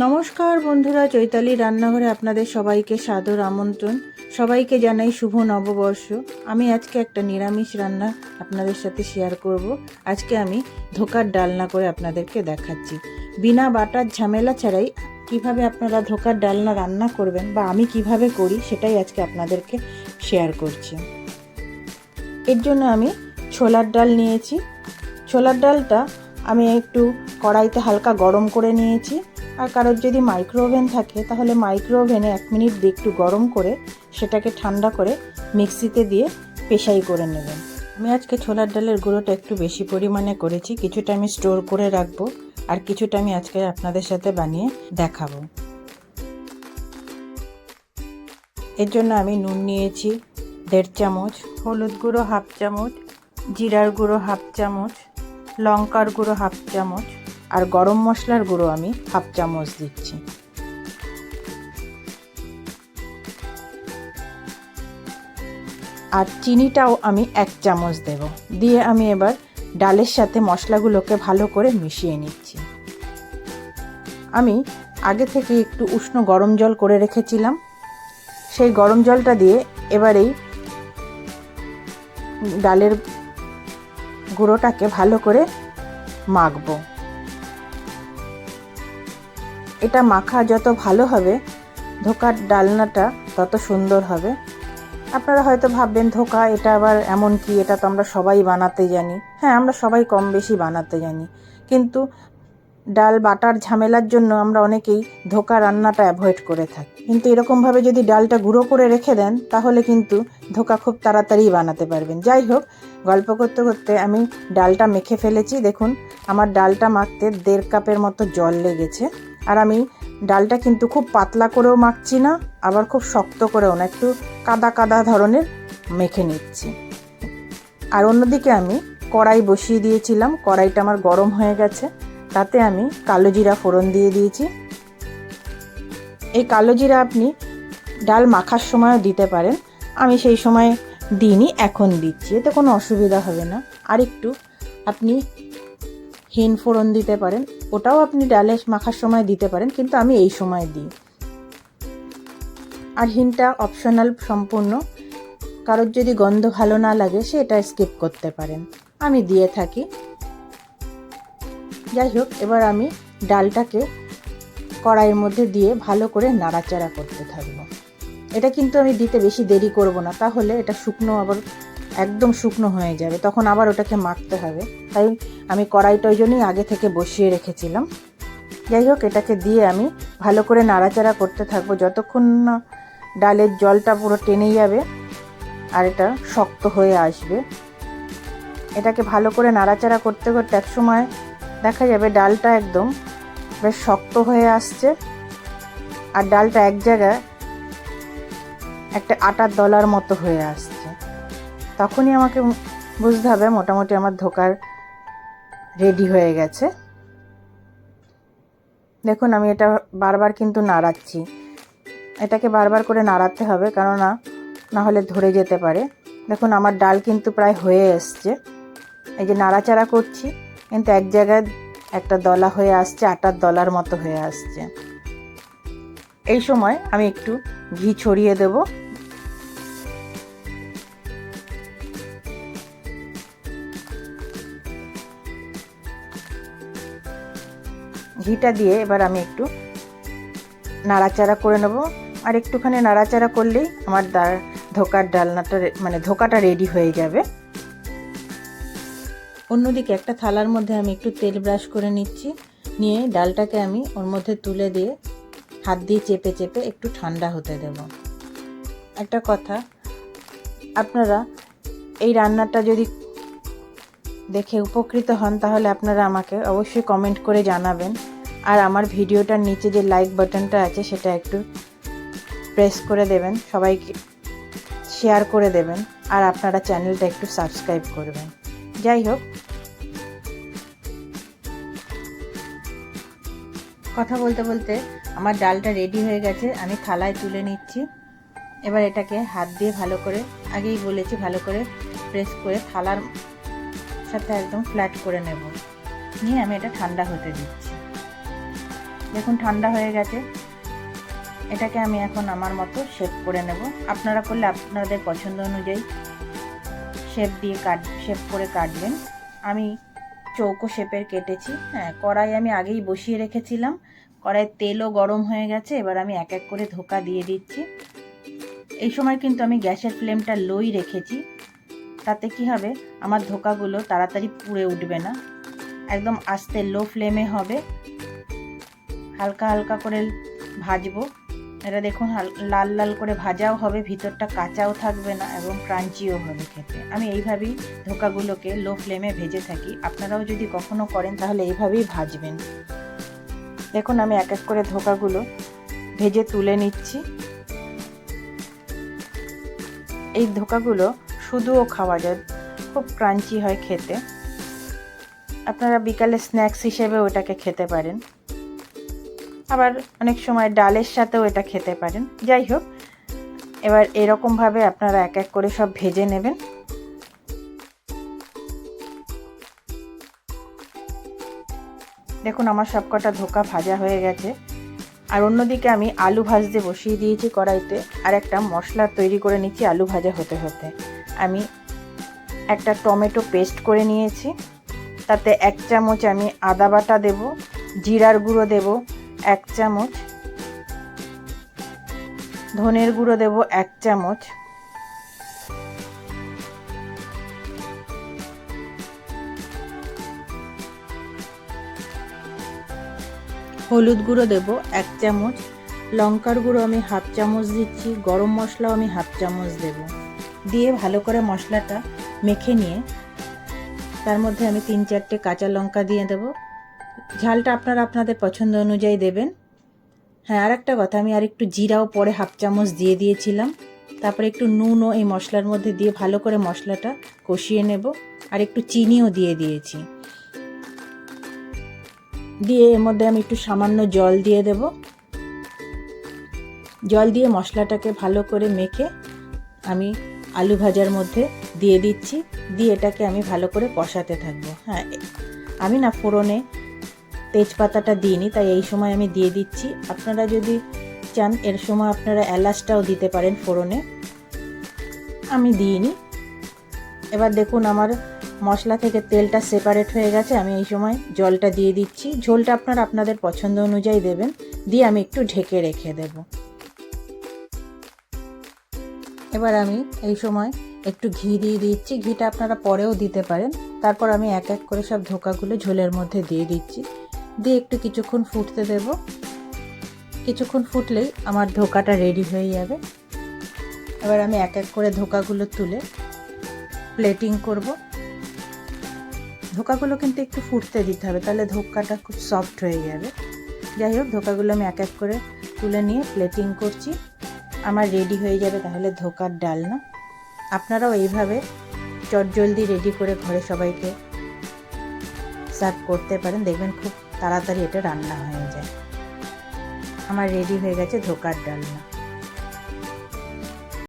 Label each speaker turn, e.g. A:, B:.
A: নমস্কার বন্ধুরা, চৈতালি রান্নাঘরে আপনাদের সবাইকে সাদর আমন্ত্রণ। সবাইকে জানাই শুভ নববর্ষ। আমি আজকে একটা নিরামিষ রান্না আপনাদের সাথে শেয়ার করব। আজকে আমি ধোকার ডালনা করে আপনাদেরকে দেখাচ্ছি। বিনা বাটার ঝামেলা ছাড়াই কিভাবে আপনারা ধোকার ডালনা রান্না করবেন বা আমি কিভাবে করি সেটাই আজকে আপনাদেরকে শেয়ার করছি। এর জন্য আমি ছোলার ডাল নিয়েছি। ছোলার ডালটা আমি একটু কড়াইতে হালকা গরম করে নিয়েছি। আর কারোর যদি মাইক্রো ওভেন থাকে তাহলে মাইক্রো ওভেনে 1 মিনিট দিয়ে একটু গরম করে সেটাকে ঠান্ডা করে মিক্সিতে দিয়ে পেশাই করে নেবেন। আমি আজকে ছোলার ডালের গুঁড়োটা একটু বেশি পরিমাণে করেছি। কিছুটা আমি স্টোর করে রাখবো আর কিছুটা আমি আজকে আপনাদের সাথে বানিয়ে দেখাবো। এর জন্য আমি নুন নিয়েছি 1.5 চামচ, হলুদ গুঁড়ো 1/2 চামচ, জিরার গুঁড়ো 1/2 চামচ, লঙ্কার গুঁড়ো 1/2 চামচ আর গরম মশলার গুঁড়ো আমি 1/2 চামচ দিচ্ছি। আর চিনিটাও আমি 1 চামচ দেব। দিয়ে আমি এবার ডালের সাথে মশলাগুলোকে ভালো করে মিশিয়ে নিচ্ছি। আমি আগে থেকে একটু উষ্ণ গরম জল করে রেখেছিলাম। সেই গরম জলটা দিয়ে এবার এই ডালের গুঁড়োটাকে ভালো করে মাখবো। এটা মাখা যত ভালো হবে ধোকার ডালনাটা তত সুন্দর হবে। আপনারা হয়তো ভাববেন ধোকা এটা আবার এমন কি, এটা তো আমরা সবাই বানাতে জানি। হ্যাঁ, আমরা সবাই কম বেশি বানাতে জানি, কিন্তু ডাল বাটার ঝামেলার জন্য আমরা অনেকেই ধোকা রান্নাটা অ্যাভয়েড করে থাকি। কিন্তু এরকমভাবে যদি ডালটা গুঁড়ো করে রেখে দেন তাহলে কিন্তু ধোকা খুব তাড়াতাড়ি বানাতে পারবেন। যাই হোক, গল্প করতে করতে আমি ডালটা মেখে ফেলেছি। দেখুন, আমার ডালটা মাখতে 1.5 কাপের মতো জল লেগেছে। আর আমি ডালটা কিন্তু খুব পাতলা করেও মাখছি না, আবার খুব শক্ত করেও না, একটু কাদা কাদা ধরনের মেখে নিচ্ছি। আর অন্যদিকে আমি কড়াই বসিয়ে দিয়েছিলাম। কড়াইটা আমার গরম হয়ে গেছে। তাতে আমি কালো জিরা ফোড়ন দিয়ে দিয়েছি। এই কালো জিরা আপনি ডাল মাখার সময়ও দিতে পারেন। আমি সেই সময় দিইনি, এখন দিচ্ছি, এতে কোনো অসুবিধা হবে না। আর একটু আপনি হিং ফোড়ন দিতে পারেন, ওটাও আপনি ডালে মাখার সময় দিতে পারেন, কিন্তু আমি এই সময় দিই। আর হিংটা অপশনাল সম্পূর্ণ, কারোর যদি গন্ধ ভালো না লাগে সে এটা স্কিপ করতে পারেন, আমি দিয়ে থাকি। যাই হোক, এবার আমি ডালটাকে কড়াইয়ের মধ্যে দিয়ে ভালো করে নাড়াচাড়া করতে থাকবো। এটা কিন্তু আমি দিতে বেশি দেরি করব না, তাহলে এটা শুকনো আবার একদম শুকনো হয়ে যাবে, তখন আবার ওটাকে মাখতে হবে। তাই আমি কড়াইটা ওই জন্যই আগে থেকে বসিয়ে রেখেছিলাম। যাই হোক, এটাকে দিয়ে আমি ভালো করে নাড়াচাড়া করতে থাকবো যতক্ষণ না ডালের জলটা পুরো টেনে যাবে আর এটা শক্ত হয়ে আসবে। এটাকে ভালো করে নাড়াচাড়া করতে করতে এক সময় দেখা যাবে ডালটা একদম বেশ শক্ত হয়ে আসছে আর ডালটা এক জায়গায় একটা আটার দলার মতো হয়ে আসছে। তখনই আমাকে বুঝতে হবে মোটামুটি আমার ধোকার রেডি হয়ে গেছে। দেখুন, আমি এটা বারবার কিন্তু নাড়াচ্ছি। এটাকে বারবার করে নাড়াতে হবে, কেননা না হলে ধরে যেতে পারে। দেখুন, আমার ডাল কিন্তু প্রায় হয়ে এসছে। এই যে নাড়াচাড়া করছি, কিন্তু এক জায়গায় একটা দলা হয়ে আসছে, আটার দলার মতো হয়ে আসছে। এই সময় আমি একটু ঘি ছড়িয়ে দেব। ঘিটা দিয়ে এবার আমি একটু নাড়াচাড়া করে নেব। আর একটুখানি নাড়াচাড়া করলেই আমার ধোকার ডালনাটা ধোকাটা রেডি হয়ে যাবে। অন্যদিকে একটা থালার মধ্যে আমি একটু তেল ব্রাশ করে নিচ্ছি। নিয়ে ডালটাকে আমি ওর মধ্যে তুলে দিয়ে হাত দিয়ে চেপে চেপে একটু ঠান্ডা হতে দেব। একটা কথা, আপনারা এই রান্নাটা যদি দেখে উপকৃত হন তাহলে আপনারা আমাকে অবশ্যই কমেন্ট করে জানাবেন। আর আমার ভিডিওটার নিচে যে লাইক বাটনটা আছে সেটা একটু প্রেস করে দেবেন, সবাইকে শেয়ার করে দেবেন, আর আপনারা চ্যানেলটা একটু সাবস্ক্রাইব করবেন। যাই হোক, কথা বলতে বলতে আমার ডালটা রেডি হয়ে গেছে। আমি থালায় তুলে নিচ্ছি। এবার এটাকে হাত দিয়ে ভালো করে, আগেই বলেছি, ভালো করে প্রেস করে থালার সাথে একদম ফ্ল্যাট করে নেব। নিয়ে আমি এটা ঠান্ডা হতে দিচ্ছি। দেখুন ঠান্ডা হয়ে গেছে। এটাকে আমি এখন আমার মতো শেপ করে নেব। আপনারা করলে আপনাদের পছন্দ অনুযায়ী শেপ করে কাটবেন। আমি চৌকো শেপের কেটেছি। হ্যাঁ, কড়াই আমি আগেই বসিয়ে রেখেছিলাম, কড়াইয়ের তেলও গরম হয়ে গেছে। এবার আমি এক এক করে ধোকা দিয়ে দিচ্ছি। এই সময় কিন্তু আমি গ্যাসের ফ্লেমটা লোই রেখেছি, তাতে কি হবে আমার ধোকাগুলো তাড়াতাড়ি পুড়ে উঠবে না। একদম আস্তে লো ফ্লেমে হবে, হালকা হালকা করে ভাজবো। এটা দেখুন লাল লাল করে ভাজাও হবে, ভিতরটা কাঁচাও থাকবে না এবং ক্রাঞ্চিও হবে খেতে। আমি এইভাবেই ধোকাগুলোকে লো ফ্লেমে ভেজে থাকি। আপনারাও যদি কখনো করেন তাহলে এইভাবেই ভাজবেন। দেখুন আমি এক এক করে ধোকাগুলো ভেজে তুলে নিচ্ছি। এই ধোকাগুলো শুধুও খাওয়া যায়, খুব ক্রাঞ্চি হয় খেতে। আপনারা বিকালে স্ন্যাক্স হিসেবে ওটাকে খেতে পারেন, আবার অনেক সময় ডালের সাথেও এটা খেতে পারেন। যাই হোক, এবার এরকমভাবে আপনারা এক এক করে সব ভেজে নেবেন। দেখুন আমার সবকটা ধোকা ভাজা হয়ে গেছে। আর অন্যদিকে আমি আলু ভাজতে বসিয়ে দিয়েছি কড়াইতে, আর একটা মশলা তৈরি করে নিচ্ছি আলু ভাজা হতে হতে। আমি একটা টমেটো পেস্ট করে নিয়েছি, তাতে 1 চামচ আমি আদা বাটা দেব, জিরার গুঁড়ো দেব 1 চামচ, ধনের গুঁড়ো দেব 1 চামচ, হলুদ গুঁড়ো দেব 1 চামচ, লঙ্কার গুঁড়ো আমি 1/2 চামচ দিচ্ছি, গরম মশলাও আমি 1/2 চামচ দেব। দিয়ে ভালো করে মশলাটা মেখে নিয়ে তার মধ্যে আমি 3-4টে কাঁচা লঙ্কা দিয়ে দেব। ঝালটা আপনারা আপনাদের পছন্দ অনুযায়ী দেবেন। হ্যাঁ, আর একটা কথা, আমি আর একটু জিরাও পরে 1/2 চামচ দিয়ে দিয়েছিলাম। তারপরে একটু নুনও এই মশলার মধ্যে দিয়ে ভালো করে মশলাটা কষিয়ে নেব, আর একটু চিনিও দিয়ে দিয়েছি। দিয়ে এর মধ্যে আমি একটু সামান্য জল দিয়ে দেব। জল দিয়ে মশলাটাকে ভালো করে মেখে আমি আলু ভাজার মধ্যে দিয়ে দিচ্ছি। দিয়ে এটাকে আমি ভালো করে কষাতে থাকবো। হ্যাঁ, আমি না ফোড়নে তেজপাতাটা দিইনি, তাই এই সময় আমি দিয়ে দিচ্ছি। আপনারা যদি চান এর সময় আপনারা এলাচটাও দিতে পারেন ফোড়নে, আমি দিইনি। এবার দেখুন আমার মশলা থেকে তেলটা সেপারেট হয়ে গেছে। আমি এই সময় জলটা দিয়ে দিচ্ছি। ঝোলটা আপনারা আপনাদের পছন্দ অনুযায়ী দেবেন। দিয়ে আমি একটু ঢেকে রেখে দেব। এবার আমি এই সময় একটু ঘি দিয়ে দিচ্ছি। ঘিটা আপনারা পরেও দিতে পারেন। তারপর আমি এক এক করে সব ধোকাগুলো ঝোলের মধ্যে দিয়ে দিচ্ছি। দিয়ে একটু কিছুক্ষণ ফুটতে দেব। কিছুক্ষণ ফুটলেই আমার ধোকাটা রেডি হয়ে যাবে। এবার আমি এক এক করে ধোকাগুলো তুলে প্লেটিং করব। ধোকাগুলো কিন্তু একটু ফুটতে দিতে হবে, তাহলে ধোকাটা খুব সফট হয়ে যাবে। যাই হোক, ধোকাগুলো আমি এক এক করে তুলে নিয়ে প্লেটিং করছি। আমার রেডি হয়ে যাবে তাহলে ধোকার ডালনা। আপনারাও এইভাবে চটজলদি রেডি করে ঘরে সবাইকে সার্ভ করতে পারেন। দেখবেন খুব তাড়াতাড়ি এটা রান্না হয়ে যায়। আমার রেডি হয়ে গেছে ধোকার ডালনা।